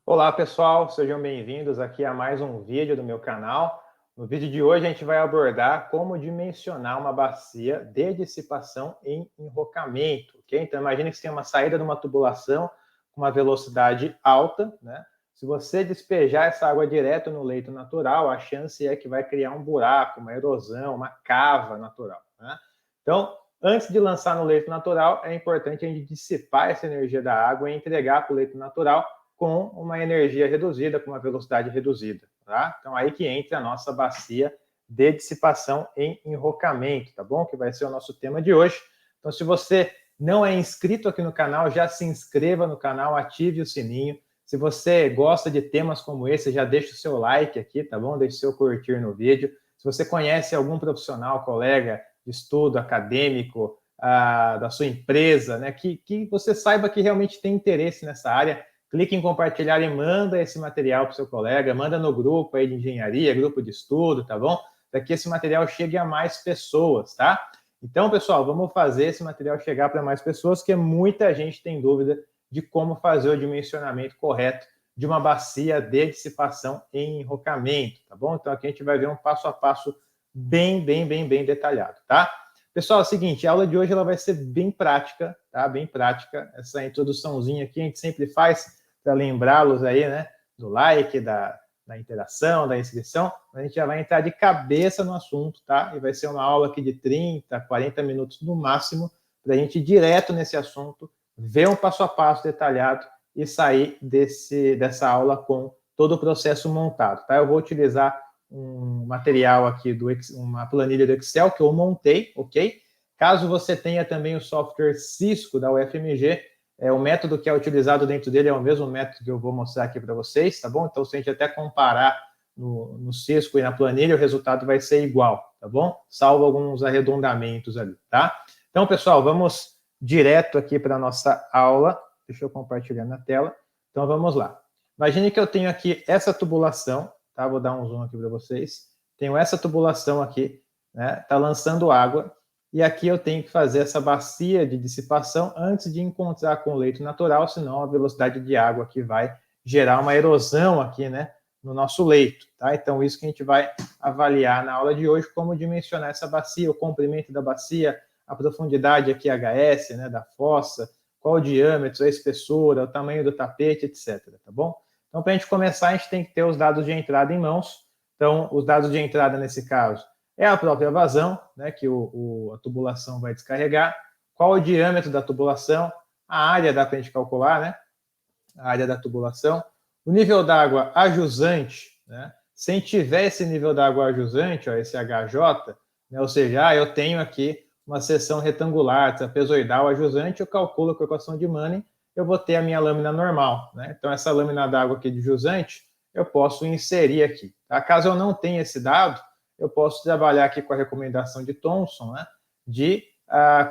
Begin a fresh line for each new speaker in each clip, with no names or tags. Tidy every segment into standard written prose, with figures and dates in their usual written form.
Olá pessoal, sejam bem-vindos aqui a mais um vídeo do meu canal. No vídeo de hoje a gente vai abordar como dimensionar uma bacia de dissipação em enrocamento, ok? Então imagine que você tem uma saída de uma tubulação com uma velocidade alta, né? Se você despejar essa água direto no leito natural, a chance é que vai criar um buraco, uma erosão, uma cava natural, né? Então, antes de lançar no leito natural, é importante a gente dissipar essa energia da água e entregar para o leito natural com uma energia reduzida, com uma velocidade reduzida, tá? Então, aí que entra a nossa bacia de dissipação em enrocamento, tá bom? Que vai ser o nosso tema de hoje. Então, se você não é inscrito aqui no canal, já se inscreva no canal, ative o sininho. Se você gosta de temas como esse, já deixa o seu like aqui, tá bom? Deixe o seu curtir no vídeo. Se você conhece algum profissional, colega de estudo, acadêmico, da sua empresa, né, que você saiba que realmente tem interesse nessa área, clique em compartilhar e manda esse material para o seu colega, manda no grupo aí de engenharia, grupo de estudo, tá bom? Para que esse material chegue a mais pessoas, tá? Então, pessoal, vamos fazer esse material chegar para mais pessoas, que muita gente tem dúvida de como fazer o dimensionamento correto de uma bacia de dissipação em enrocamento, tá bom? Então, aqui a gente vai ver um passo a passo bem detalhado, tá? Pessoal, é o seguinte, a aula de hoje ela vai ser bem prática, tá? Bem prática. Essa introduçãozinha aqui a gente sempre faz para lembrá-los aí, né, do like, da interação, da inscrição. A gente já vai entrar de cabeça no assunto, tá? E vai ser uma aula aqui de 30, 40 minutos no máximo, para a gente ir direto nesse assunto, ver um passo a passo detalhado e sair dessa aula com todo o processo montado, tá? Eu vou utilizar um material aqui, uma planilha do Excel que eu montei, ok? Caso você tenha também o software Cisco da UFMG, o método que é utilizado dentro dele é o mesmo método que eu vou mostrar aqui para vocês, tá bom? Então, se a gente até comparar no Cisco e na planilha, o resultado vai ser igual, tá bom? Salvo alguns arredondamentos ali, tá? Então, pessoal, vamos direto aqui para a nossa aula. Deixa eu compartilhar na tela. Então, vamos lá. Imagine que eu tenho aqui essa tubulação, tá? Vou dar um zoom aqui para vocês. Tenho essa tubulação aqui, né? Tá lançando água. E aqui eu tenho que fazer essa bacia de dissipação antes de encontrar com o leito natural, senão a velocidade de água aqui vai gerar uma erosão aqui, né, no nosso leito, tá? Então, isso que a gente vai avaliar na aula de hoje, como dimensionar essa bacia, o comprimento da bacia, a profundidade aqui HS, né, da fossa, qual o diâmetro, a espessura, o tamanho do tapete, etc, tá bom? Então, para a gente começar, a gente tem que ter os dados de entrada em mãos. Então, os dados de entrada, nesse caso, é a própria vazão, né, que a tubulação vai descarregar, qual o diâmetro da tubulação, a área dá para a gente calcular, né, a área da tubulação, o nível d'água ajusante, né, se tiver esse nível d'água ajusante, ó, esse HJ, né, ou seja, eu tenho aqui uma seção retangular, trapezoidal ajusante, eu calculo com a equação de Manning, eu vou ter a minha lâmina normal, né, então essa lâmina d'água aqui de jusante, eu posso inserir aqui, tá? Caso eu não tenha esse dado, eu posso trabalhar aqui com a recomendação de Thomson, né, de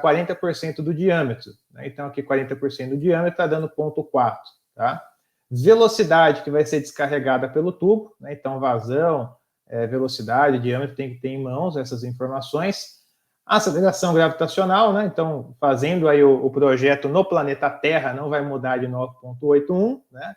40% do diâmetro. Né? Então, aqui 40% do diâmetro está dando 0,4. Tá? Velocidade que vai ser descarregada pelo tubo. Né? Então, vazão, velocidade, diâmetro tem que ter em mãos essas informações. Aceleração gravitacional, né? Então, fazendo aí o projeto no planeta Terra, não vai mudar de 9,81, né?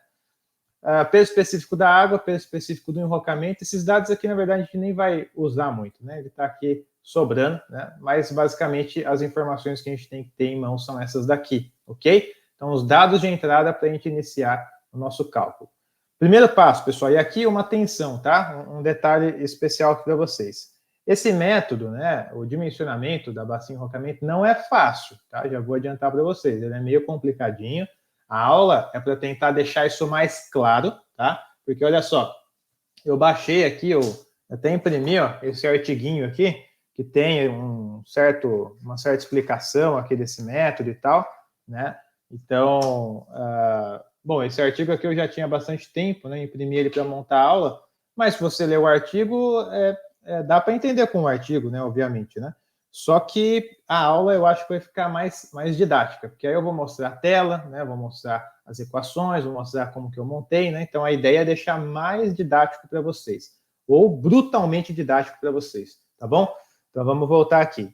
Peso específico da água, peso específico do enrocamento. Esses dados aqui, na verdade, a gente nem vai usar muito, né? Ele está aqui sobrando, né? Mas, basicamente, as informações que a gente tem que ter em mão são essas daqui, ok? Então, os dados de entrada para a gente iniciar o nosso cálculo. Primeiro passo, pessoal, e aqui uma atenção, tá? Um detalhe especial aqui para vocês. Esse método, né, o dimensionamento da bacia enrocamento, não é fácil, tá? Já vou adiantar para vocês, ele é meio complicadinho. A aula é para tentar deixar isso mais claro, tá? Porque olha só, eu baixei aqui, eu até imprimi, ó, esse artiguinho aqui, que tem uma certa explicação aqui desse método e tal, né? Então, bom, esse artigo aqui eu já tinha bastante tempo, né? Imprimi ele para montar a aula, mas se você ler o artigo, dá para entender com o artigo, né? Obviamente, né? Só que a aula eu acho que vai ficar mais didática, porque aí eu vou mostrar a tela, né? Vou mostrar as equações, vou mostrar como que eu montei, né? Então a ideia é deixar mais didático para vocês, ou brutalmente didático para vocês, tá bom? Então vamos voltar aqui.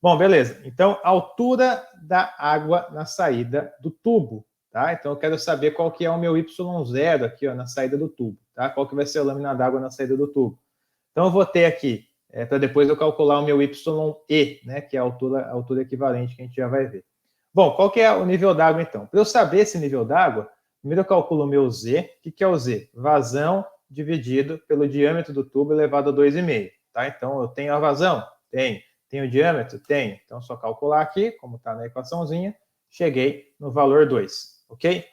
Bom, beleza. Então, altura da água na saída do tubo, tá? Então eu quero saber qual que é o meu Y0 aqui, ó, na saída do tubo, tá? Qual que vai ser a lâmina d'água na saída do tubo. Então eu vou ter aqui, para depois eu calcular o meu YE, né, que é a altura equivalente que a gente já vai ver. Bom, qual que é o nível d'água então? Para eu saber esse nível d'água, primeiro eu calculo o meu Z. O que é o Z? Vazão dividido pelo diâmetro do tubo elevado a 2,5. Tá? Então, eu tenho a vazão? Tenho. Tenho o diâmetro? Tenho. Então, só calcular aqui, como está na equaçãozinha, cheguei no valor 2. Ok?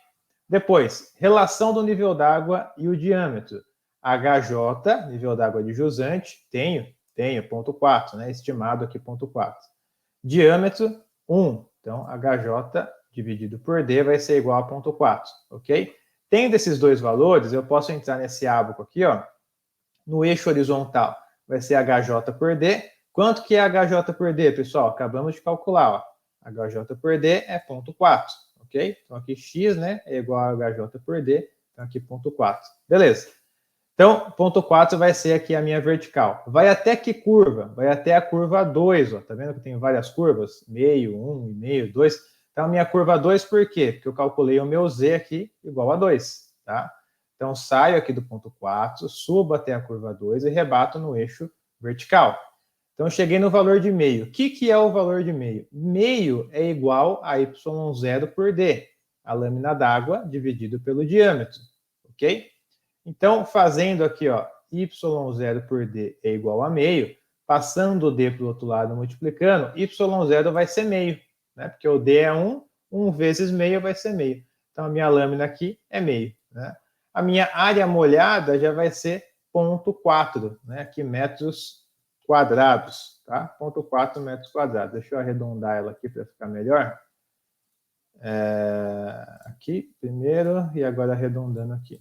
Depois, relação do nível d'água e o diâmetro. HJ, nível d'água de jusante, tenho, 0,4, né? Estimado aqui 0,4. Diâmetro, 1. Então, HJ dividido por D vai ser igual a 0,4, ok? Tendo esses dois valores, eu posso entrar nesse ábaco aqui, ó, no eixo horizontal vai ser HJ por D. Quanto que é HJ por D, pessoal? Acabamos de calcular, ó. HJ por D é 0,4, ok? Então aqui X, né, é igual a HJ por D, então aqui 0,4. Beleza. Então, 0,4 vai ser aqui a minha vertical. Vai até que curva? Vai até a curva 2, ó. Tá vendo que tem várias curvas? Meio, 1,5, 2. Então, a minha curva 2, por quê? Porque eu calculei o meu Z aqui igual a 2, tá? Então, saio aqui do ponto 4, subo até a curva 2 e rebato no eixo vertical. Então, cheguei no valor de meio. O que é o valor de meio? Meio é igual a Y0 por D, a lâmina d'água dividido pelo diâmetro, ok? Então, fazendo aqui, ó, Y0 por D é igual a meio, passando o D para o outro lado, multiplicando, Y0 vai ser meio, né? Porque o D é 1, 1 vezes meio vai ser meio. Então, a minha lâmina aqui é meio, né? A minha área molhada já vai ser 0,4, né? Aqui metros quadrados, tá? 0,4 metros quadrados. Deixa eu arredondar ela aqui para ficar melhor. Aqui, primeiro, e agora arredondando aqui.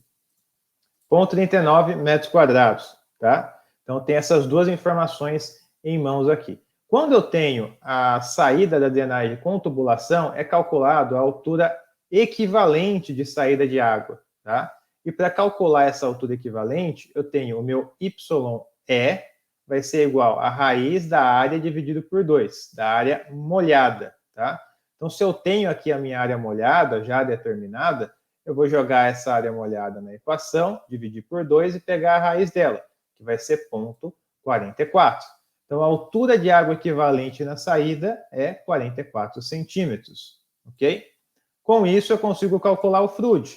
0,39 metros quadrados, tá? Então, tem essas duas informações em mãos aqui. Quando eu tenho a saída da drenagem com tubulação, é calculado a altura equivalente de saída de água, tá? E para calcular essa altura equivalente, eu tenho o meu YE, vai ser igual a raiz da área dividido por 2, da área molhada, tá? Então, se eu tenho aqui a minha área molhada já determinada, eu vou jogar essa área molhada na equação, dividir por 2 e pegar a raiz dela, que vai ser 0,44. Então, a altura de água equivalente na saída é 44 centímetros, ok? Com isso, eu consigo calcular o FRUD.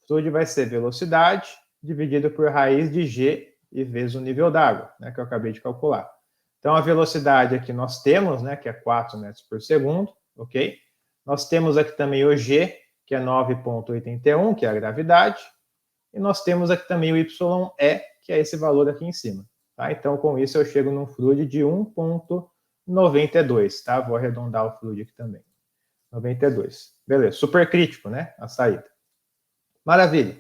O FRUD vai ser velocidade dividido por raiz de G e vezes o nível d'água, né, que eu acabei de calcular. Então, a velocidade aqui nós temos, né, que é 4 metros por segundo, ok? Nós temos aqui também o G, que é 9,81, que é a gravidade, e nós temos aqui também o YE, que é esse valor aqui em cima. Tá? Então, com isso, eu chego num FRUD de 1,92, tá? Vou arredondar o FRUD aqui também. 92. Beleza, super crítico, né? A saída. Maravilha.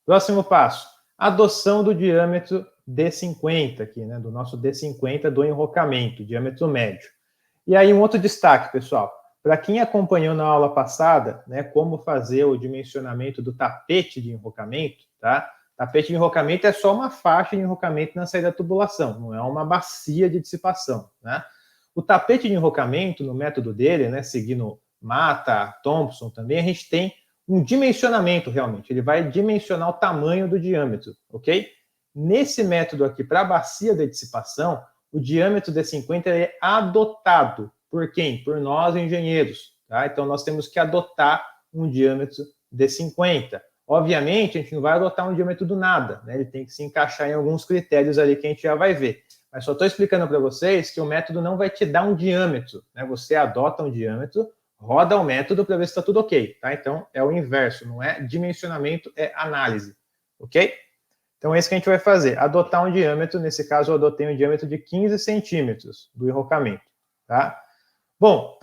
Próximo passo, adoção do diâmetro D50 aqui, né? Do nosso D50 do enrocamento, diâmetro médio. E aí, um outro destaque, pessoal. Para quem acompanhou na aula passada, né, como fazer o dimensionamento do tapete de enrocamento, tá? Tapete de enrocamento é só uma faixa de enrocamento na saída da tubulação, não é uma bacia de dissipação, né? O tapete de enrocamento, no método dele, né, seguindo Mata, Thompson também, a gente tem um dimensionamento realmente, ele vai dimensionar o tamanho do diâmetro, ok? Nesse método aqui, para a bacia de dissipação, o diâmetro D50 é adotado por quem? Por nós, engenheiros. Tá? Então, nós temos que adotar um diâmetro D50. Obviamente, a gente não vai adotar um diâmetro do nada, né? Ele tem que se encaixar em alguns critérios ali que a gente já vai ver. Mas só estou explicando para vocês que o método não vai te dar um diâmetro, né? Você adota um diâmetro, roda o método para ver se está tudo ok, tá? Então, é o inverso, não é dimensionamento, é análise, ok? Então, é isso que a gente vai fazer, adotar um diâmetro, nesse caso eu adotei um diâmetro de 15 centímetros do enrocamento, tá? Bom,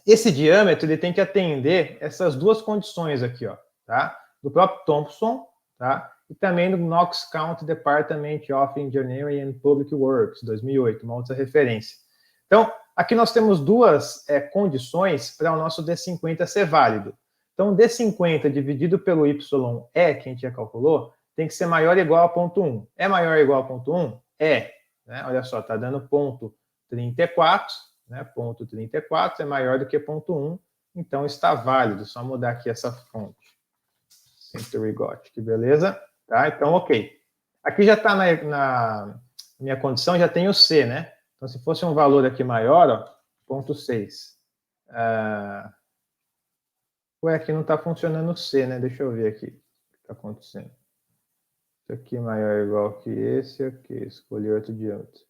esse diâmetro ele tem que atender essas duas condições aqui, ó, tá? Do próprio Thompson, tá? E também do Knox County Department of Engineering and Public Works, 2008, uma outra referência. Então, aqui nós temos duas condições para o nosso D50 ser válido. Então, D50 dividido pelo YE, que a gente já calculou, tem que ser maior ou igual a 0,1. É maior ou igual a 0,1? É. Né? Olha só, está dando 0,34, né? 0,34 é maior do que 0,1, então está válido. Só mudar aqui essa fonte. Century Gothic, beleza? Tá? Então, ok. Aqui já está na minha condição, já tem o C, né? Então, se fosse um valor aqui maior, ó, 0,6. Ué, aqui não está funcionando o C, né? Deixa eu ver aqui o que está acontecendo. Isso aqui é maior ou igual que esse aqui. Escolher outro diâmetro.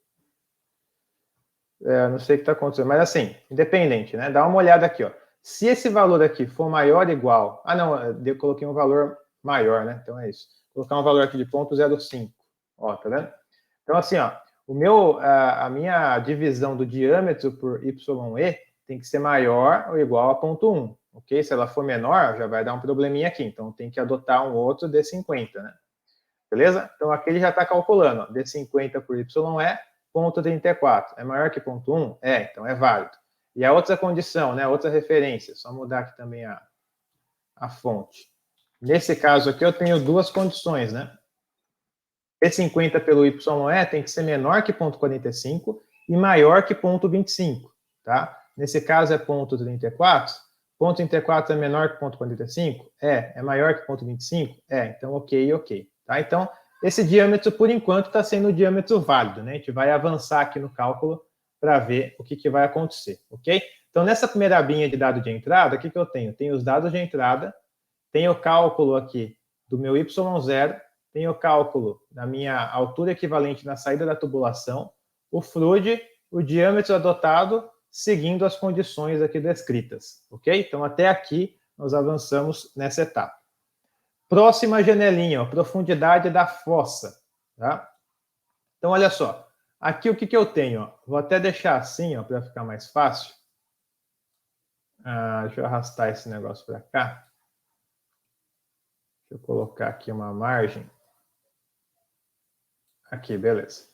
Eu não sei o que está acontecendo, mas assim, independente, né? Dá uma olhada aqui, ó. Se esse valor aqui for maior ou igual... Ah, não, eu coloquei um valor maior, né? Então é isso. Vou colocar um valor aqui de 0,05. Ó, tá vendo? Então, assim, ó, a minha divisão do diâmetro por YE tem que ser maior ou igual a 0,1, ok? Se ela for menor, já vai dar um probleminha aqui. Então, tem que adotar um outro D50, né? Beleza? Então, aqui ele já está calculando, ó, D50 por YE, 0,34. É maior que 0,1? É, então é válido. E a outra condição, né, outra referência, só mudar aqui também a fonte. Nesse caso aqui, eu tenho duas condições, né? D50 pelo YE tem que ser menor que 0,45 e maior que 0,25, tá? Nesse caso é 0,34. 0,34 é menor que 0,45? É maior que 0,25? Então ok. Tá? Então, esse diâmetro, por enquanto, está sendo o diâmetro válido, né? A gente vai avançar aqui no cálculo para ver o que vai acontecer, ok? Então, nessa primeira abinha de dado de entrada, o que eu tenho? Tenho os dados de entrada, tenho o cálculo aqui do meu Y0, tenho o cálculo da minha altura equivalente na saída da tubulação, o FRUD, o diâmetro adotado, seguindo as condições aqui descritas, ok? Então, até aqui, nós avançamos nessa etapa. Próxima janelinha, ó, profundidade da fossa, tá? Então, olha só. Aqui o que eu tenho? Ó? Vou até deixar assim, ó, para ficar mais fácil. Deixa eu arrastar esse negócio para cá. Deixa eu colocar aqui uma margem. Aqui, beleza.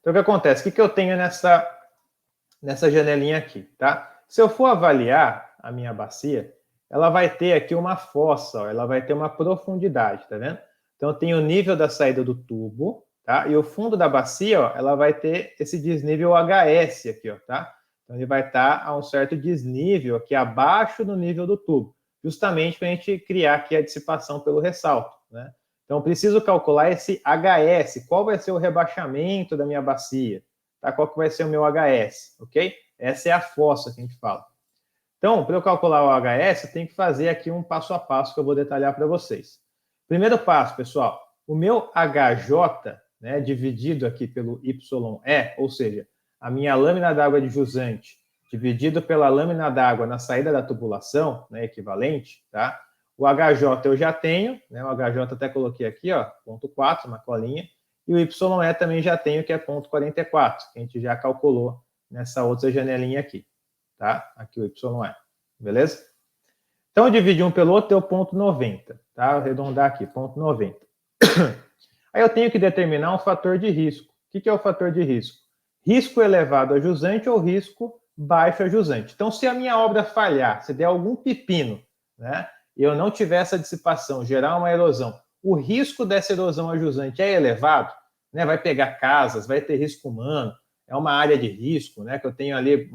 Então, o que acontece? O que eu tenho nessa janelinha aqui, tá? Se eu for avaliar a minha bacia, ela vai ter aqui uma fossa, ó, ela vai ter uma profundidade, tá vendo? Então, eu tenho o nível da saída do tubo, tá? E o fundo da bacia, ó, ela vai ter esse desnível HS aqui, ó, tá? Então, ele vai estar a um certo desnível aqui abaixo do nível do tubo, justamente para a gente criar aqui a dissipação pelo ressalto, né? Então, preciso calcular esse HS, qual vai ser o rebaixamento da minha bacia, tá? Qual que vai ser o meu HS, ok? Essa é a fossa que a gente fala. Então, para eu calcular o HS, eu tenho que fazer aqui um passo a passo que eu vou detalhar para vocês. Primeiro passo, pessoal, o meu HJ, né, dividido aqui pelo YE, ou seja, a minha lâmina d'água de jusante, dividido pela lâmina d'água na saída da tubulação, né, equivalente, tá? O HJ eu já tenho, né, o HJ até coloquei aqui, ó, 0,4, uma colinha, e o YE também já tenho, que é 0,44, que a gente já calculou nessa outra janelinha aqui, tá? Aqui o YE, beleza? Então, eu dividi um pelo outro, deu 0,90, tá? Vou arredondar aqui, 0,90. Aí eu tenho que determinar um fator de risco. O que é o fator de risco? Risco elevado a jusante ou risco baixo a jusante. Então, se a minha obra falhar, se der algum pepino, né, e eu não tiver essa dissipação, gerar uma erosão, o risco dessa erosão a jusante é elevado, né, vai pegar casas, vai ter risco humano, é uma área de risco, né, que eu tenho ali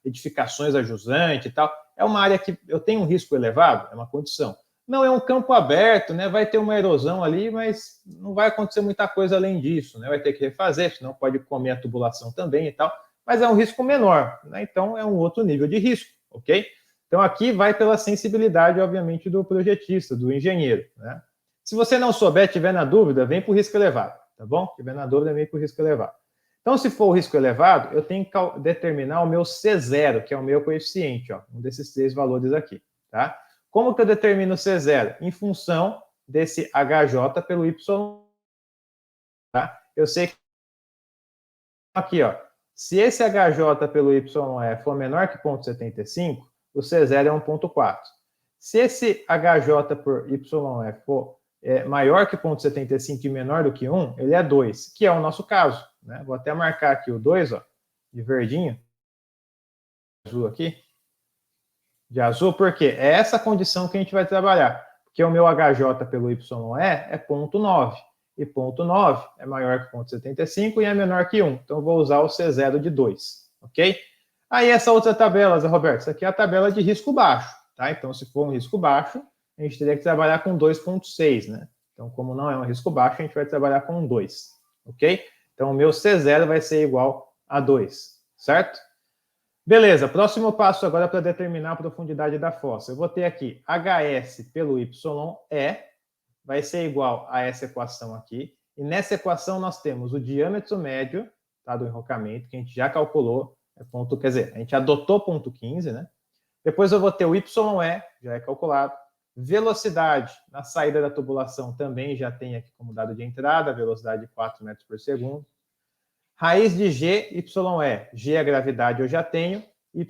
edificações a jusante e tal, é uma área que eu tenho um risco elevado, é uma condição. Não é um campo aberto, né? Vai ter uma erosão ali, mas não vai acontecer muita coisa além disso, né? Vai ter que refazer, senão pode comer a tubulação também e tal. Mas é um risco menor, né? Então é um outro nível de risco, ok? Então aqui vai pela sensibilidade, obviamente, do projetista, do engenheiro, né? Se você não souber, tiver na dúvida, vem para o risco elevado, tá bom? Se tiver na dúvida, vem para o risco elevado. Então, se for o risco elevado, eu tenho que determinar o meu C0, que é o meu coeficiente, ó, um desses três valores aqui, tá? Como que eu determino o C0? Em função desse HJ pelo Y. Tá? Eu sei que aqui, ó, se esse HJ pelo YE for menor que 0,75, o C0 é 1,4. Se esse HJ por YE for maior que 0,75 e menor do que 1, ele é 2, que é o nosso caso. Né? Vou até marcar aqui o 2, ó, de verdinho, azul aqui. De azul, porque é essa condição que a gente vai trabalhar. Porque o meu HJ pelo YE é 0,9. E 0,9 é maior que 0,75 e é menor que 1. Então, eu vou usar o C0 de 2. Ok? Aí, essa outra tabela, Zé Roberto, essa aqui é a tabela de risco baixo. tá? Então, se for um risco baixo, a gente teria que trabalhar com 2,6, né? Então, como não é um risco baixo, a gente vai trabalhar com 2, ok? Então, o meu C0 vai ser igual a 2, certo? Beleza, próximo passo agora para determinar a profundidade da fossa. Eu vou ter aqui HS pelo YE vai ser igual a essa equação aqui. E nessa equação nós temos o diâmetro médio, tá, do enrocamento, que a gente já calculou, quer dizer, a gente adotou ponto 15, né? Depois eu vou ter o YE, já é calculado. Velocidade na saída da tubulação também já tem aqui como dado de entrada, velocidade de 4 metros por segundo. Raiz de G, YE. G é a gravidade, eu já tenho. YE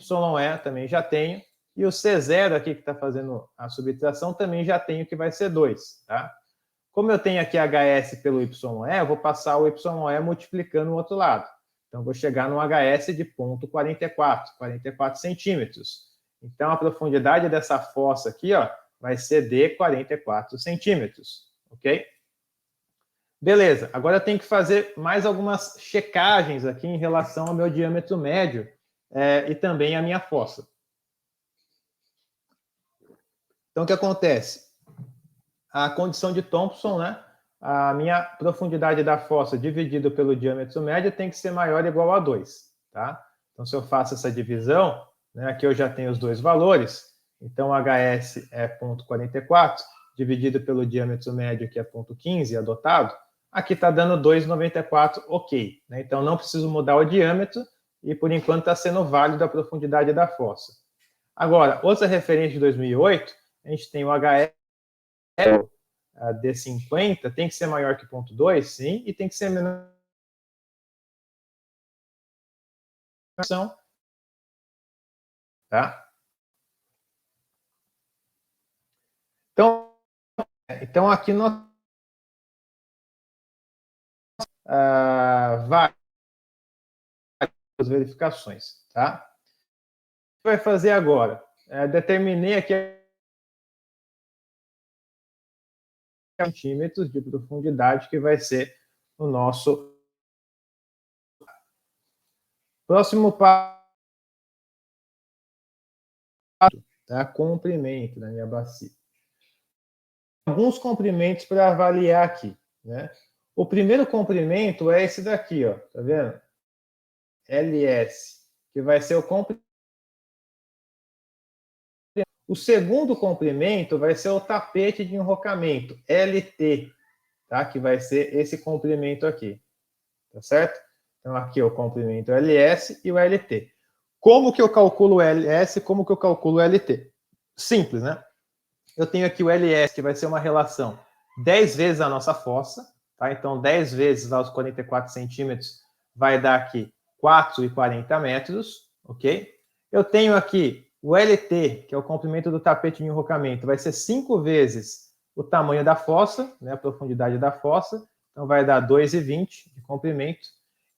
também já tenho. E o C0 aqui, que está fazendo a subtração, também já tenho, que vai ser 2. Tá? Como eu tenho aqui HS pelo YE, eu vou passar o YE multiplicando o outro lado. Então, vou chegar no HS de 0,44 centímetros. Então, a profundidade dessa fossa aqui, ó, vai ser de 44 centímetros. Ok? Beleza, agora eu tenho que fazer mais algumas checagens aqui em relação ao meu diâmetro médio e também a minha fossa. Então, o que acontece? A condição de Thomson, né? A minha profundidade da fossa dividido pelo diâmetro médio tem que ser maior ou igual a 2, tá? Então, se eu faço essa divisão, né, aqui eu já tenho os dois valores, então HS é 0,44, dividido pelo diâmetro médio, que é 0,15, adotado, aqui está dando 2,94, ok. Né? Então, não preciso mudar o diâmetro e, por enquanto, está sendo válido a profundidade da fossa. Agora, outra referência de 2008, a gente tem o HS D50, tem que ser maior que 0,2, sim, e tem que ser menor que tá? Então aqui nós várias verificações, tá? O que vai fazer agora? Determinei aqui centímetros de profundidade que vai ser o nosso próximo passo, tá? Comprimento da minha bacia. Alguns comprimentos para avaliar aqui, né? O primeiro comprimento é esse daqui, ó, tá vendo? LS, que vai ser o comprimento. O segundo comprimento vai ser o tapete de enrocamento, LT, tá? Que vai ser esse comprimento aqui, tá certo? Então, aqui é o comprimento LS e o LT. Como que eu calculo o LS e como que eu calculo o LT? Simples, né? Eu tenho aqui o LS, que vai ser uma relação 10 vezes a nossa fossa, tá? Então, 10 vezes aos 44 centímetros vai dar aqui 4,40 metros, ok? Eu tenho aqui o LT, que é o comprimento do tapete de enrocamento, vai ser 5 vezes o tamanho da fossa, né, a profundidade da fossa, então vai dar 2,20 de comprimento.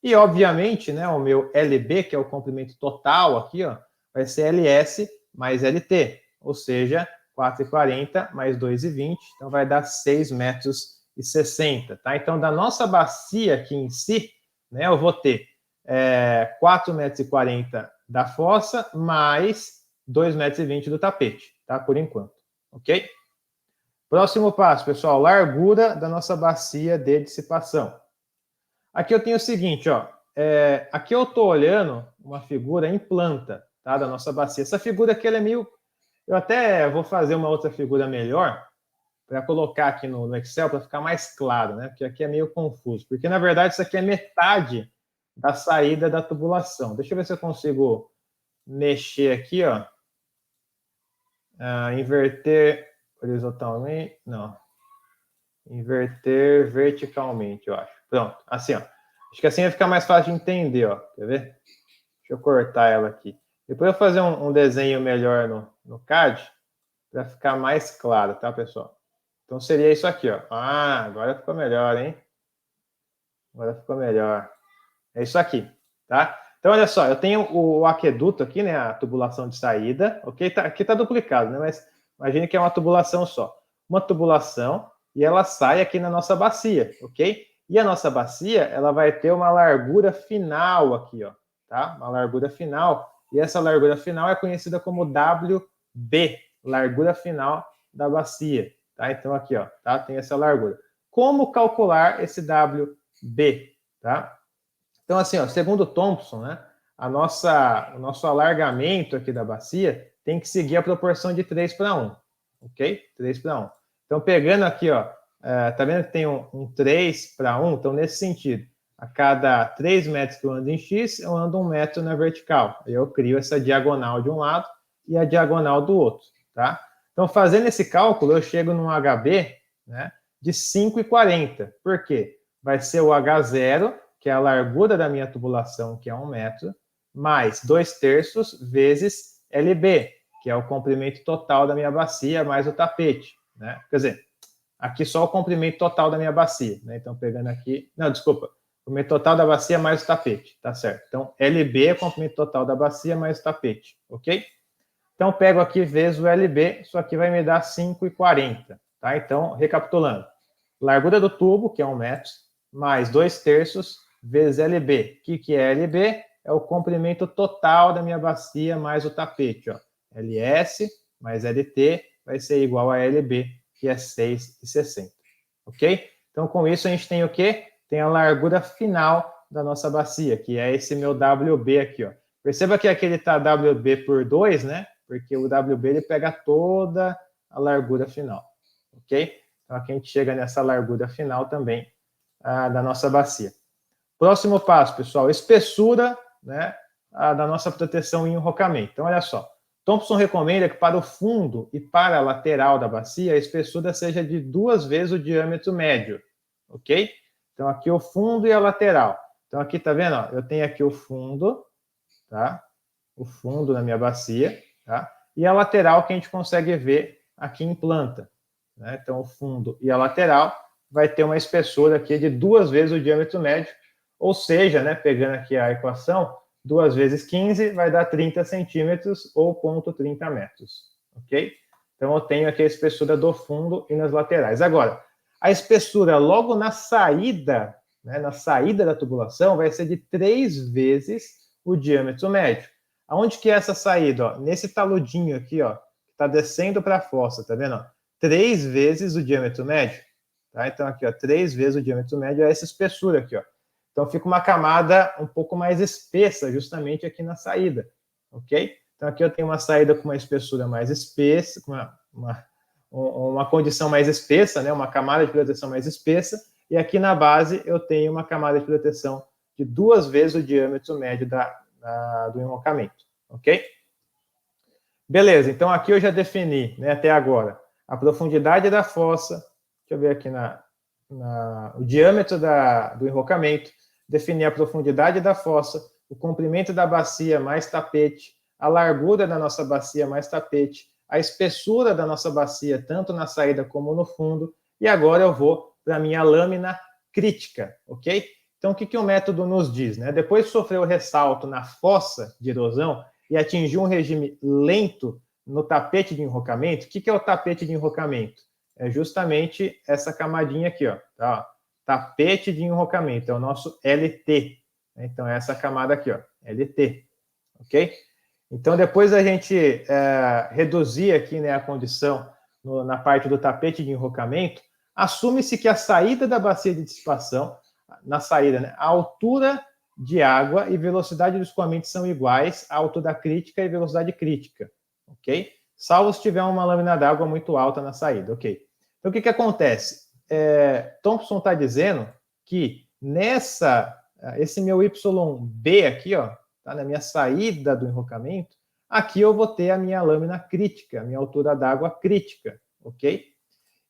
E, obviamente, né, o meu LB, que é o comprimento total aqui, ó, vai ser LS mais LT, ou seja, 4,40 mais 2,20, então vai dar 6,60 metros, tá? Então, da nossa bacia aqui em si, né, eu vou ter 4,40 metros da fossa mais 2,20 metros do tapete, tá? Por enquanto, ok? Próximo passo, pessoal, largura da nossa bacia de dissipação. Aqui eu tenho o seguinte, ó, aqui eu estou olhando uma figura em planta, tá? Da nossa bacia. Essa figura aqui, ela é meio... Eu até vou fazer uma outra figura melhor para colocar aqui no Excel para ficar mais claro, né? Porque aqui é meio confuso. Porque, na verdade, isso aqui é metade da saída da tubulação. Deixa eu ver se eu consigo mexer aqui, ó. Inverter horizontalmente. Não. Inverter verticalmente, eu acho. Pronto, assim, ó. Acho que assim vai ficar mais fácil de entender, ó. Quer ver? Deixa eu cortar ela aqui. Depois eu vou fazer um desenho melhor no CAD para ficar mais claro, tá, pessoal? Então seria isso aqui, ó. Ah, agora ficou melhor, hein? Agora ficou melhor. É isso aqui, tá? Então, olha só, eu tenho o aqueduto aqui, né? A tubulação de saída, ok? Aqui tá duplicado, né? Mas imagine que é uma tubulação só. Uma tubulação e ela sai aqui na nossa bacia, ok? E a nossa bacia, ela vai ter uma largura final aqui, ó, tá? Uma largura final. E essa largura final é conhecida como WB, largura final da bacia, tá? Então aqui, ó, tá? Tem essa largura. Como calcular esse WB, tá? Então assim, ó, segundo Thompson, né, o nosso alargamento aqui da bacia tem que seguir a proporção de 3:1, ok? 3:1. Então pegando aqui, ó, tá vendo que tem um 3:1? Então nesse sentido, a cada 3 metros que eu ando em X, eu ando 1 metro na vertical. Eu crio essa diagonal de um lado e a diagonal do outro, tá? Então, fazendo esse cálculo, eu chego num HB, né, de 5,40. Por quê? Vai ser o H0, que é a largura da minha tubulação, que é 1 metro, mais 2/3 vezes LB, que é o comprimento total da minha bacia, mais o tapete, né? Quer dizer, aqui só o comprimento total da minha bacia, né? Então, pegando aqui... Não, desculpa. O comprimento total da bacia mais o tapete, tá certo? Então, LB é o comprimento total da bacia mais o tapete, ok? Então, pego aqui vezes o LB, isso aqui vai me dar 5,40, tá? Então, recapitulando. Largura do tubo, que é 1 metro, mais 2/3 vezes LB. O que é LB? É o comprimento total da minha bacia mais o tapete, ó. LS mais LT vai ser igual a LB, que é 6,60, ok? Então, com isso, a gente tem o quê? Tem a largura final da nossa bacia, que é esse meu WB aqui, ó. Perceba que aqui ele está WB por 2, né? Porque o WB ele pega toda a largura final, ok? Então, aqui a gente chega nessa largura final também da nossa bacia. Próximo passo, pessoal, espessura, né, da nossa proteção em enrocamento. Então, olha só, Thompson recomenda que para o fundo e para a lateral da bacia, a espessura seja de 2 vezes o diâmetro médio, ok? Então, aqui o fundo e a lateral. Então, aqui, tá vendo? Ó, eu tenho aqui o fundo, tá? O fundo na minha bacia, tá? E a lateral que a gente consegue ver aqui em planta, né? Então, o fundo e a lateral vai ter uma espessura aqui de 2 vezes o diâmetro médio, ou seja, né, pegando aqui a equação, 2 vezes 15 vai dar 30 centímetros ou 0,30 metros, ok? Então, eu tenho aqui a espessura do fundo e nas laterais. Agora, a espessura logo na saída, né, na saída da tubulação, vai ser de 3 vezes o diâmetro médio. Aonde que é essa saída? Ó? Nesse taludinho aqui, ó, que está descendo para a fossa, tá vendo? Ó? 3 vezes o diâmetro médio. Tá? Então, aqui, ó, 3 vezes o diâmetro médio é essa espessura aqui, ó. Então, fica uma camada um pouco mais espessa, justamente aqui na saída, ok? Então, aqui eu tenho uma saída com uma espessura mais espessa, com uma condição mais espessa, né? Uma camada de proteção mais espessa, e aqui na base eu tenho uma camada de proteção de 2 vezes o diâmetro médio do enrocamento, ok? Beleza, então aqui eu já defini, né, até agora, a profundidade da fossa, deixa eu ver aqui o diâmetro do enrocamento, definir a profundidade da fossa, o comprimento da bacia mais tapete, a largura da nossa bacia mais tapete, a espessura da nossa bacia, tanto na saída como no fundo, e agora eu vou para a minha lâmina crítica, ok? Então, o que o método nos diz, né? Depois de sofrer o ressalto na fossa de erosão e atingir um regime lento no tapete de enrocamento, o que é o tapete de enrocamento? É justamente essa camadinha aqui, ó, tá? Tapete de enrocamento, é o nosso LT. Então, é essa camada aqui, ó, LT, ok? Então, depois a gente reduzir aqui, né, a condição na parte do tapete de enrocamento, assume-se que a saída da bacia de dissipação, na saída, né, a altura de água e velocidade do escoamento são iguais à altura crítica e velocidade crítica, ok? Salvo se tiver uma lâmina d'água muito alta na saída, ok? Então, o que acontece? Thompson está dizendo que esse meu YB aqui, ó, tá, na minha saída do enrocamento, aqui eu vou ter a minha lâmina crítica, a minha altura d'água crítica, ok?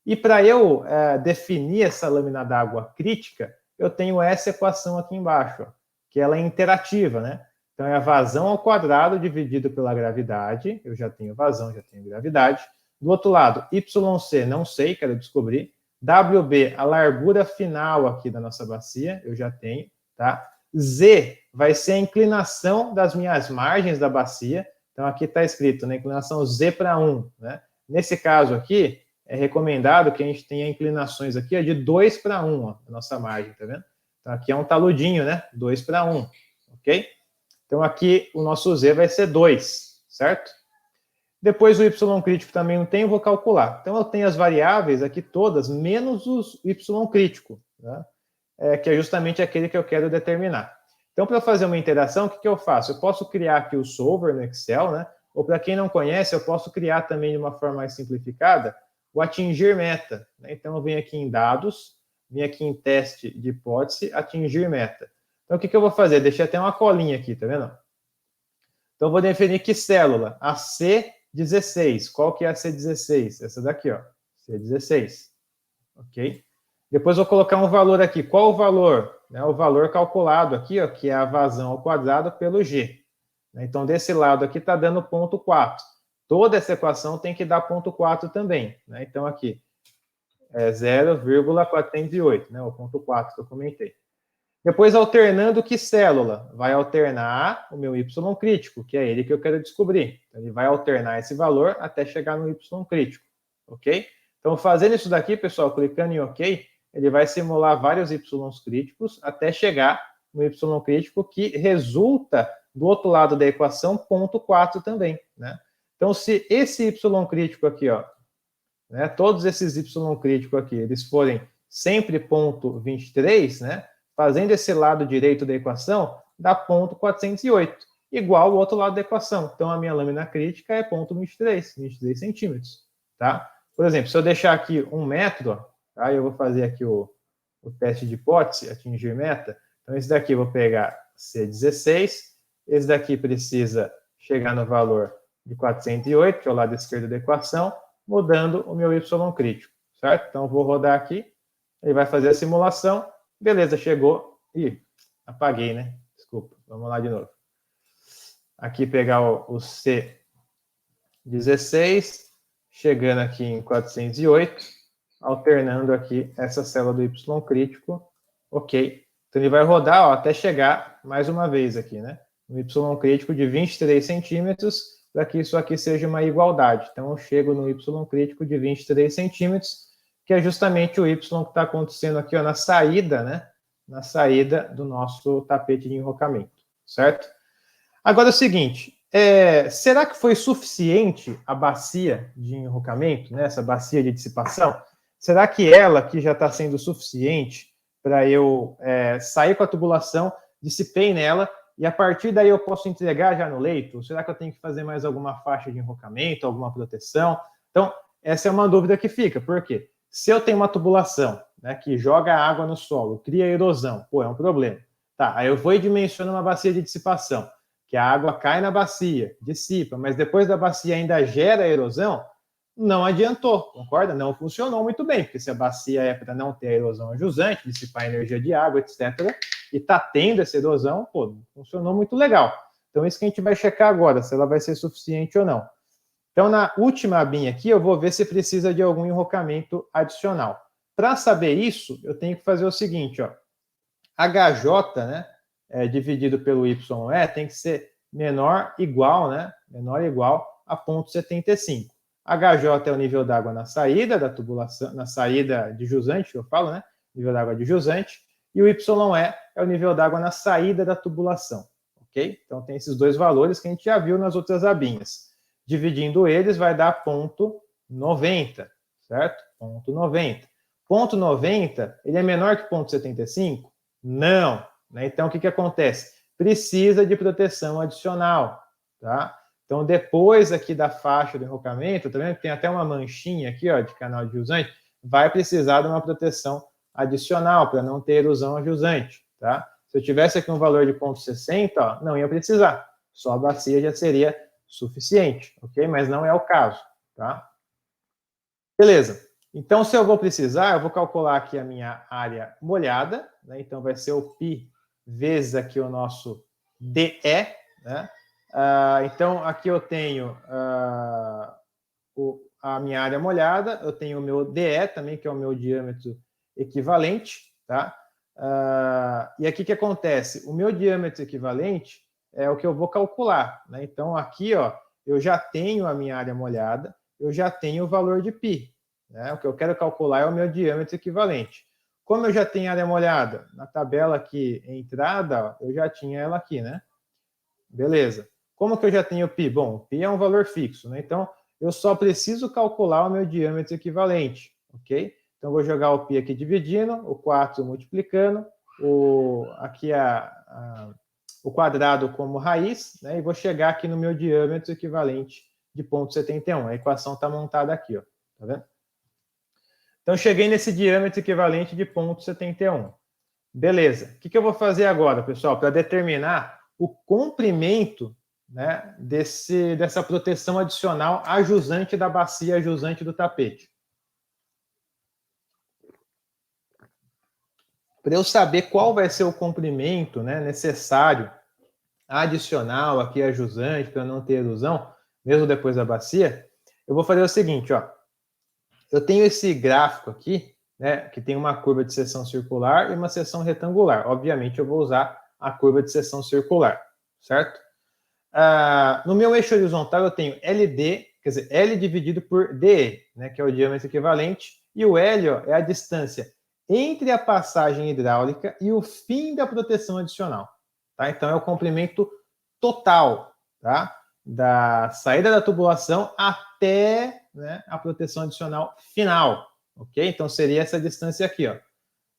E para eu definir essa lâmina d'água crítica, eu tenho essa equação aqui embaixo, ó, que ela é interativa, né? Então, é a vazão ao quadrado dividido pela gravidade, eu já tenho vazão, já tenho gravidade. Do outro lado, YC, não sei, quero descobrir. WB, a largura final aqui da nossa bacia, eu já tenho, tá? Z vai ser a inclinação das minhas margens da bacia. Então, aqui está escrito, né, inclinação Z para 1, né? Nesse caso aqui, é recomendado que a gente tenha inclinações aqui ó, de 2 para 1, ó, a nossa margem, tá vendo? Então, aqui é um taludinho, né? 2 para 1, ok? Então, aqui o nosso Z vai ser 2, certo? Depois o y crítico também não tem, eu vou calcular. Então eu tenho as variáveis aqui todas, menos o y crítico, né? Que é justamente aquele que eu quero determinar. Então, para fazer uma interação, o que eu faço? Eu posso criar aqui o solver no Excel, né? Ou para quem não conhece, eu posso criar também de uma forma mais simplificada o atingir meta, né? Então eu venho aqui em dados, venho aqui em teste de hipótese, atingir meta. Então o que eu vou fazer? Deixei até uma colinha aqui, tá vendo? Então eu vou definir que célula? A C16. Qual que é a C16? Essa daqui, ó. C16. Ok? Depois eu vou colocar um valor aqui. Qual o valor? O valor calculado aqui, ó, que é a vazão ao quadrado pelo G. Então, desse lado aqui está dando 0,4. Toda essa equação tem que dar 0,4 também. Então, aqui é 0,408, o 0,4 que eu comentei. Depois, alternando que célula? Vai alternar o meu y crítico, que é ele que eu quero descobrir. Então, ele vai alternar esse valor até chegar no y crítico. Ok? Então, fazendo isso daqui, pessoal, clicando em OK, ele vai simular vários y críticos até chegar no y crítico que resulta do outro lado da equação 0,4 também, né? Então, se esse y crítico aqui, ó, todos esses y críticos aqui, eles forem sempre 0,23, né? Fazendo esse lado direito da equação, dá 0,408, igual o outro lado da equação. Então, a minha lâmina crítica é 0,23, 23 centímetros, tá? Por exemplo, se eu deixar aqui 1 metro, ó, tá? Eu vou fazer aqui o teste de hipótese, atingir meta. Então, esse daqui eu vou pegar C16, esse daqui precisa chegar no valor de 408, que é o lado esquerdo da equação, mudando o meu y crítico, certo? Então, eu vou rodar aqui, ele vai fazer a simulação, beleza, chegou. Ih, apaguei, né? Desculpa, vamos lá de novo. Aqui pegar o C16, chegando aqui em 408, alternando aqui essa célula do y crítico, ok. Então ele vai rodar, ó, até chegar mais uma vez aqui, né? No y crítico de 23 centímetros, para que isso aqui seja uma igualdade. Então eu chego no y crítico de 23 centímetros, que é justamente o y que está acontecendo aqui, ó, na saída, né? Na saída do nosso tapete de enrocamento, certo? Agora é o seguinte, será que foi suficiente a bacia de enrocamento, né? Essa bacia de dissipação? Será que ela aqui já está sendo suficiente para eu sair com a tubulação, dissipei nela, e a partir daí eu posso entregar já no leito? Ou será que eu tenho que fazer mais alguma faixa de enrocamento, alguma proteção? Então, essa é uma dúvida que fica. Por quê? Se eu tenho uma tubulação, né, que joga água no solo, cria erosão, pô, é um problema. Tá, aí eu vou e dimensiono uma bacia de dissipação, que a água cai na bacia, dissipa, mas depois da bacia ainda gera erosão, não adiantou, concorda? Não funcionou muito bem, porque se a bacia é para não ter erosão jusante, dissipar energia de água, etc., e está tendo essa erosão, pô, funcionou muito legal. Então, isso que a gente vai checar agora, se ela vai ser suficiente ou não. Então, na última abinha aqui, eu vou ver se precisa de algum enrocamento adicional. Para saber isso, eu tenho que fazer o seguinte, ó. HJ, né, dividido pelo YE, tem que ser menor igual, né, menor igual a 0,75. HJ é o nível d'água na saída da tubulação, na saída de jusante, que eu falo, né, nível d'água de jusante, e o YE é o nível d'água na saída da tubulação, ok? Então, tem esses dois valores que a gente já viu nas outras abinhas. Dividindo eles, vai dar 0,90, certo? 0,90. 0,90, ele é menor que 0,75? Não. Né? Então, o que acontece? Precisa de proteção adicional, tá? Então, depois aqui da faixa do enrocamento, tá vendo que tem até uma manchinha aqui, ó, de canal de jusante, vai precisar de uma proteção adicional para não ter erosão a jusante, tá? Se eu tivesse aqui um valor de 0,60, ó, não ia precisar. Só a bacia já seria suficiente, ok? Mas não é o caso, tá? Beleza. Então, se eu vou precisar, eu vou calcular aqui a minha área molhada, né? Então, vai ser o π vezes aqui o nosso DE, né? Então, aqui eu tenho a minha área molhada, eu tenho o meu DE também, que é o meu diâmetro equivalente, tá? E aqui o que acontece? O meu diâmetro equivalente é o que eu vou calcular, né? Então, aqui, ó, eu já tenho a minha área molhada, eu já tenho o valor de π, né? O que eu quero calcular é o meu diâmetro equivalente. Como eu já tenho área molhada, na tabela aqui, entrada, ó, eu já tinha ela aqui, né? Beleza. Como que eu já tenho π? Bom, o π é um valor fixo, né? Então, eu só preciso calcular o meu diâmetro equivalente, ok? Então, vou jogar o π aqui dividindo, o 4 multiplicando, aqui o quadrado como raiz, né? E vou chegar aqui no meu diâmetro equivalente de 0,71. A equação está montada aqui, ó. Tá vendo? Então, cheguei nesse diâmetro equivalente de 0,71. Beleza. O que eu vou fazer agora, pessoal, para determinar o comprimento, né, dessa proteção adicional ajusante da bacia ajusante do tapete? Para eu saber qual vai ser o comprimento, né, necessário, adicional aqui ajusante, para não ter erosão, mesmo depois da bacia, eu vou fazer o seguinte, ó. Eu tenho esse gráfico aqui, né, que tem uma curva de seção circular e uma seção retangular. Obviamente, eu vou usar a curva de seção circular, certo? No meu eixo horizontal, eu tenho LD, quer dizer, L dividido por DE, né, que é o diâmetro equivalente, e o L, ó, é a distância entre a passagem hidráulica e o fim da proteção adicional. Tá? Então, é o comprimento total, tá? Da saída da tubulação até, né, a proteção adicional final, ok? Então, seria essa distância aqui, ó. Deixa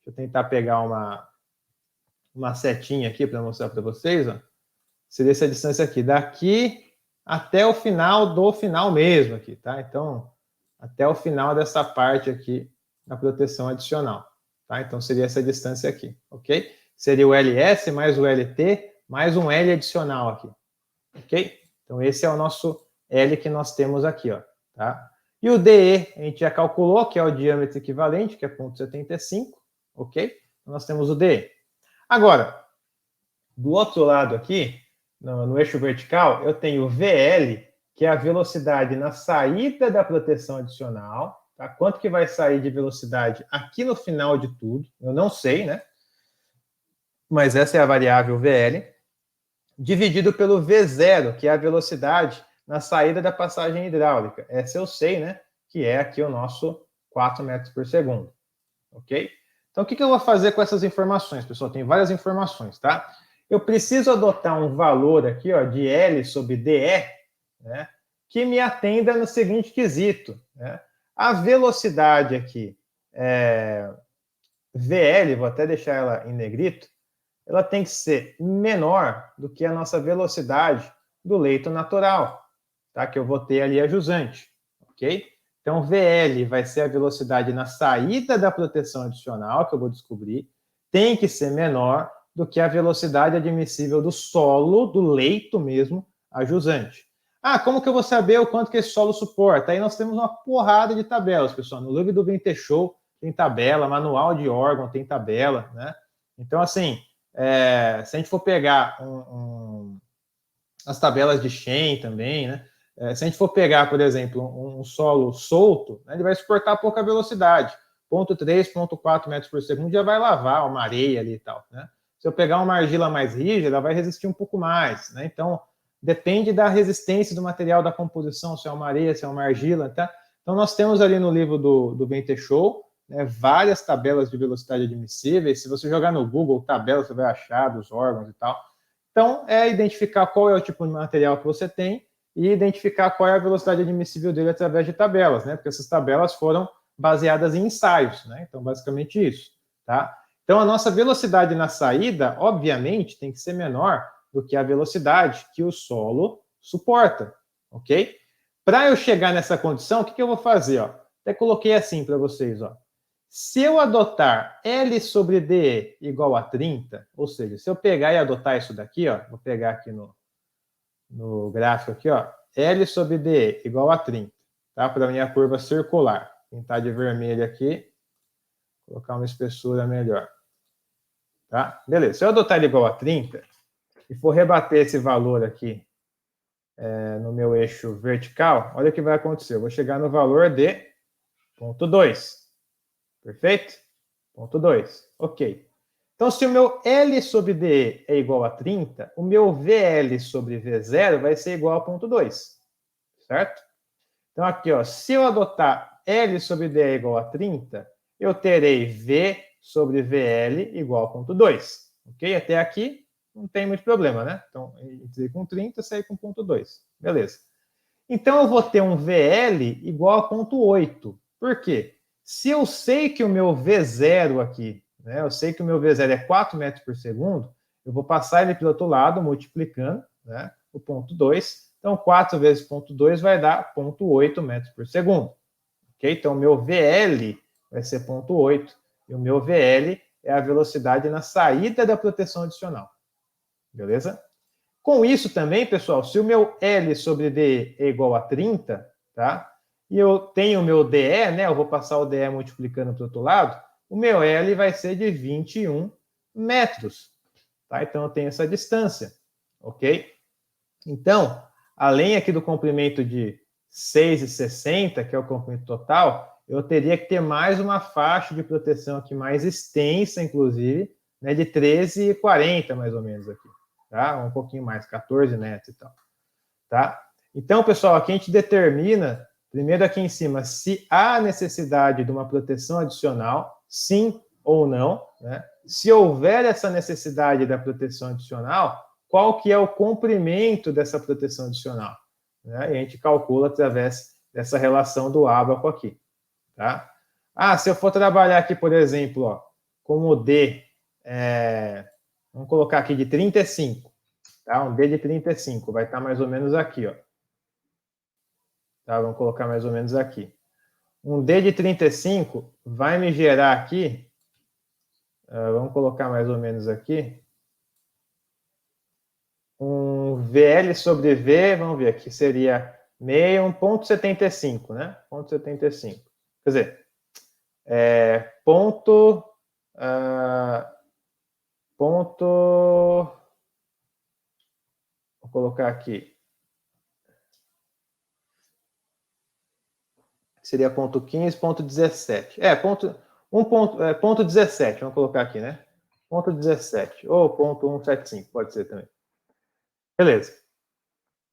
eu tentar pegar uma setinha aqui para mostrar para vocês, ó. Seria essa distância aqui, daqui até o final do final mesmo aqui, tá? Então, até o final dessa parte aqui da proteção adicional, tá? Então, seria essa distância aqui, ok? Seria o LS mais o LT mais um L adicional aqui, ok? Então, esse é o nosso L que nós temos aqui, ó, tá? E o DE, a gente já calculou, que é o diâmetro equivalente, que é 0,75, ok? Então, nós temos o DE. Agora, do outro lado aqui, no eixo vertical, eu tenho VL, que é a velocidade na saída da proteção adicional, tá? Quanto que vai sair de velocidade aqui no final de tudo? Eu não sei, né? Mas essa é a variável VL, dividido pelo V0, que é a velocidade na saída da passagem hidráulica. Essa eu sei, né? Que é aqui o nosso 4 metros por segundo, ok? Então, o que eu vou fazer com essas informações, pessoal? Tem várias informações, tá? Eu preciso adotar um valor aqui, ó, de L sobre DE, né, que me atenda no seguinte quesito, né? A velocidade aqui, VL, vou até deixar ela em negrito, ela tem que ser menor do que a nossa velocidade do leito natural, tá? Que eu vou ter ali a jusante, ok? Então, VL vai ser a velocidade na saída da proteção adicional, que eu vou descobrir, tem que ser menor do que a velocidade admissível do solo, do leito mesmo, a jusante. Como que eu vou saber o quanto que esse solo suporta? Aí nós temos uma porrada de tabelas, pessoal. No livro do VenteShow tem tabela, manual de órgão tem tabela, né? Então, assim, se a gente for pegar as tabelas de Shen também, né? Se a gente for pegar, por exemplo, um solo solto, né, ele vai suportar pouca velocidade. 0,3, 0,4 metros por segundo já vai lavar uma areia ali e tal, né? Se eu pegar uma argila mais rígida, ela vai resistir um pouco mais, né? Então, depende da resistência do material da composição, se é uma areia, se é uma argila, tá? Então, nós temos ali no livro do VenteShow, né, várias tabelas de velocidade admissíveis. Se você jogar no Google tabela, você vai achar dos órgãos e tal. Então, é identificar qual é o tipo de material que você tem e identificar qual é a velocidade admissível dele através de tabelas, né? Porque essas tabelas foram baseadas em ensaios, né? Então, basicamente isso, tá? Então, a nossa velocidade na saída, obviamente, tem que ser menor do que a velocidade que o solo suporta, ok? Para eu chegar nessa condição, o que eu vou fazer, ó? Até coloquei assim para vocês, ó. Se eu adotar L sobre DE igual a 30, ou seja, se eu pegar e adotar isso daqui, ó, vou pegar aqui no gráfico aqui, ó, L sobre DE igual a 30, tá? Para a minha curva circular. Pintar de vermelho aqui, colocar uma espessura melhor. Tá? Beleza. Se eu adotar ele igual a 30 e for rebater esse valor aqui no meu eixo vertical, olha o que vai acontecer. Eu vou chegar no valor de 0,2. Perfeito? 0,2. Ok. Então, se o meu L sobre DE é igual a 30, o meu VL sobre V0 vai ser igual a 0,2. Certo? Então, aqui, ó, se eu adotar L sobre DE igual a 30, eu terei V sobre VL igual a 0,2. Ok? Até aqui, não tem muito problema, né? Então, entrei com 30, saí com 0,2. Beleza. Então, eu vou ter um VL igual a 0,8. Por quê? Se eu sei que o meu V0 aqui, né, eu sei que o meu V0 é 4 metros por segundo, eu vou passar ele pelo outro lado, multiplicando, né, o 0,2. Então, 4 vezes 0,2 vai dar 0,8 metros por segundo. Okay? Então, o meu VL vai ser 0,8. E o meu VL é a velocidade na saída da proteção adicional. Beleza? Com isso também, pessoal, se o meu L sobre D é igual a 30, tá? E eu tenho o meu DE, né? Eu vou passar o DE multiplicando para o outro lado. O meu L vai ser de 21 metros, tá? Então, eu tenho essa distância, ok? Então, além aqui do comprimento de 6,60, que é o comprimento total, eu teria que ter mais uma faixa de proteção aqui mais extensa, inclusive, né, de 13,40 mais ou menos aqui, tá? Um pouquinho mais, 14 metros e tal, tá? Então, pessoal, aqui a gente determina, primeiro aqui em cima, se há necessidade de uma proteção adicional, sim ou não, né? Se houver essa necessidade da proteção adicional, qual que é o comprimento dessa proteção adicional? Né? E a gente calcula através dessa relação do ábaco aqui. Tá? Ah, se eu for trabalhar aqui, por exemplo, ó, com o D, vamos colocar aqui de 35, tá? Um D de 35, vai estar mais ou menos aqui, ó. Tá? Vamos colocar mais ou menos aqui. Um D de 35 vai me gerar aqui, vamos colocar mais ou menos aqui, um VL sobre V, vamos ver aqui, seria meio 1,75, né? 0,75. Quer dizer, vou colocar aqui, seria 0,15, 0,17. Ponto 17, vamos colocar aqui, né? 0,17, ou 0,175, pode ser também. Beleza.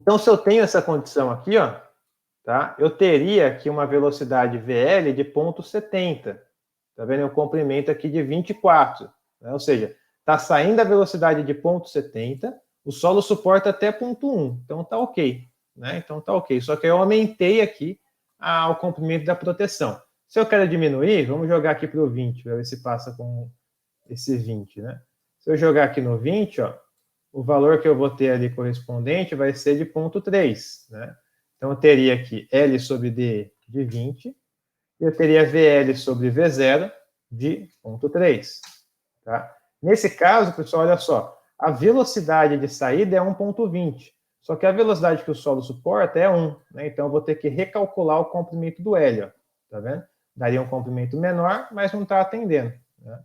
Então, se eu tenho essa condição aqui, ó, tá? Eu teria aqui uma velocidade VL de 0,70. Tá vendo? O comprimento aqui de 24. Né? Ou seja, está saindo a velocidade de 0,70, o solo suporta até 0,1. Então tá ok. Né? Então tá ok. Só que eu aumentei aqui o comprimento da proteção. Se eu quero diminuir, vamos jogar aqui para o 20, para ver se passa com esse 20. Né? Se eu jogar aqui no 20, ó, o valor que eu vou ter ali correspondente vai ser de 0,3. Né? Então eu teria aqui L sobre D de 20, eu teria VL sobre V0 de 0,3. Tá? Nesse caso, pessoal, olha só, a velocidade de saída é 1,20, só que a velocidade que o solo suporta é 1, né? Então eu vou ter que recalcular o comprimento do L, ó, tá vendo? Daria um comprimento menor, mas não está atendendo. Né?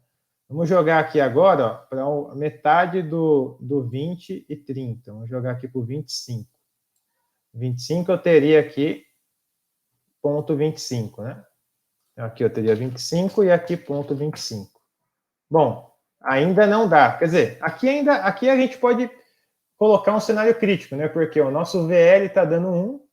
Vamos jogar aqui agora para a metade do 20 e 30. Vamos jogar aqui para o 25. 25 eu teria aqui 0,25, né? Aqui eu teria 25 e aqui 0,25. Bom, ainda não dá. Quer dizer, aqui a gente pode colocar um cenário crítico, né? Porque o nosso VL está dando 1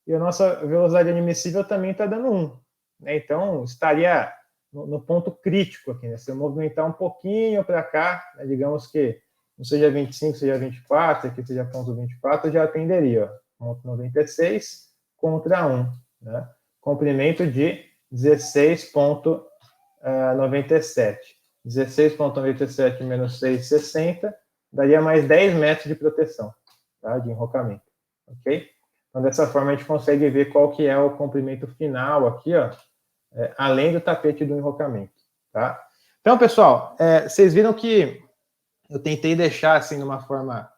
e a nossa velocidade admissível também está dando 1. Né? Então, estaria no ponto crítico aqui, né? Se eu movimentar um pouquinho para cá, né? Digamos que não seja 25, seja 24, aqui seja 0,24, eu já atenderia, ó, 0,96 contra 1, né? Comprimento de 16,97. 16,97 menos 6,60 daria mais 10 metros de proteção, tá? De enrocamento, ok? Então, dessa forma, a gente consegue ver qual que é o comprimento final aqui, ó, além do tapete do enrocamento, tá? Então, pessoal, vocês viram que eu tentei deixar assim de uma forma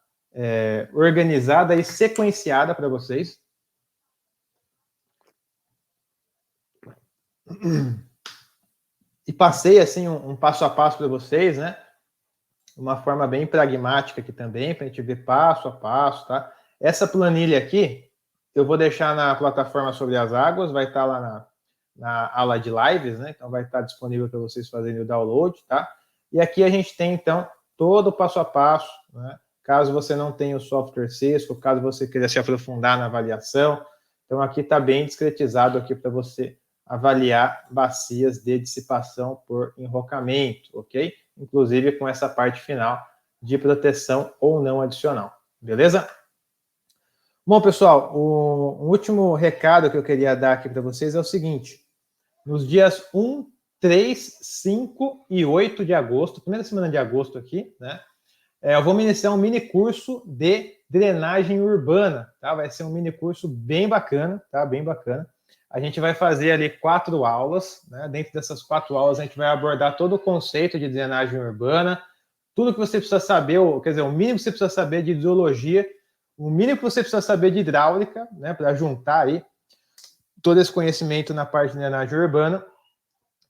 organizada e sequenciada para vocês. E passei assim um passo a passo para vocês, né? Uma forma bem pragmática aqui também, para a gente ver passo a passo, tá? Essa planilha aqui, eu vou deixar na plataforma sobre as águas, vai estar lá na aula de lives, né? Então vai estar disponível para vocês fazerem o download, tá? E aqui a gente tem, então, todo o passo a passo, né? Caso você não tenha o software Cisco, caso você queira se aprofundar na avaliação, então aqui está bem discretizado aqui para você avaliar bacias de dissipação por enrocamento, ok? Inclusive com essa parte final de proteção ou não adicional. Beleza? Bom, pessoal, o último recado que eu queria dar aqui para vocês é o seguinte. Nos dias 1, 3, 5 e 8 de agosto, primeira semana de agosto aqui, né? Eu vou iniciar um mini curso de drenagem urbana, tá? Vai ser um mini curso bem bacana, tá? Bem bacana. A gente vai fazer ali 4 aulas, né? Dentro dessas 4 aulas a gente vai abordar todo o conceito de drenagem urbana, tudo que você precisa saber, quer dizer, o mínimo que você precisa saber de hidrologia, o mínimo que você precisa saber de hidráulica, né? Para juntar aí todo esse conhecimento na parte de drenagem urbana.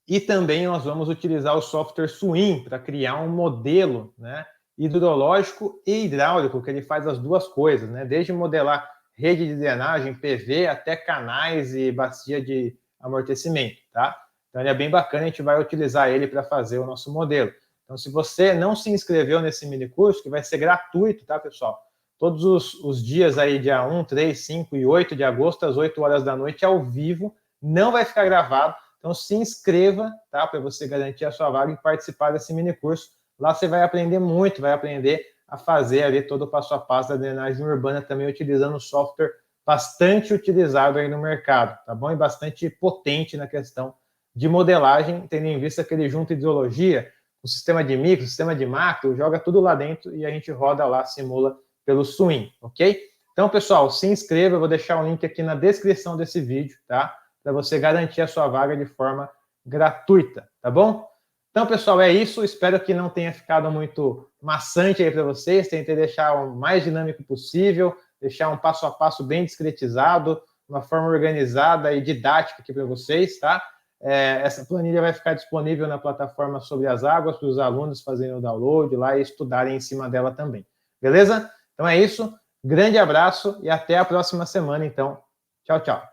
E também nós vamos utilizar o software Swim para criar um modelo, né, hidrológico e hidráulico, que ele faz as duas coisas, né, desde modelar rede de drenagem, PV, até canais e bacia de amortecimento, tá? Então ele é bem bacana, a gente vai utilizar ele para fazer o nosso modelo. Então se você não se inscreveu nesse mini curso, que vai ser gratuito, tá, pessoal? Todos os dias aí, dia 1, 3, 5 e 8 de agosto, às 8 horas da noite, ao vivo, não vai ficar gravado. Então, se inscreva, tá? Para você garantir a sua vaga e participar desse mini curso. Lá você vai aprender muito, vai aprender a fazer ali todo o passo a passo da drenagem urbana, também utilizando um software bastante utilizado aí no mercado, tá bom? E bastante potente na questão de modelagem, tendo em vista que ele junta hidrologia, o sistema de micro, o sistema de macro, joga tudo lá dentro e a gente roda lá, simula pelo Swim, ok? Então, pessoal, se inscreva, eu vou deixar o link aqui na descrição desse vídeo, tá? Para você garantir a sua vaga de forma gratuita, tá bom? Então, pessoal, é isso. Espero que não tenha ficado muito maçante aí para vocês. Tentei deixar o mais dinâmico possível, deixar um passo a passo bem discretizado, uma forma organizada e didática aqui para vocês, tá? Essa planilha vai ficar disponível na plataforma Sobre as Águas para os alunos fazerem o download lá e estudarem em cima dela também. Beleza? Então é isso. Grande abraço e até a próxima semana, então. Tchau, tchau.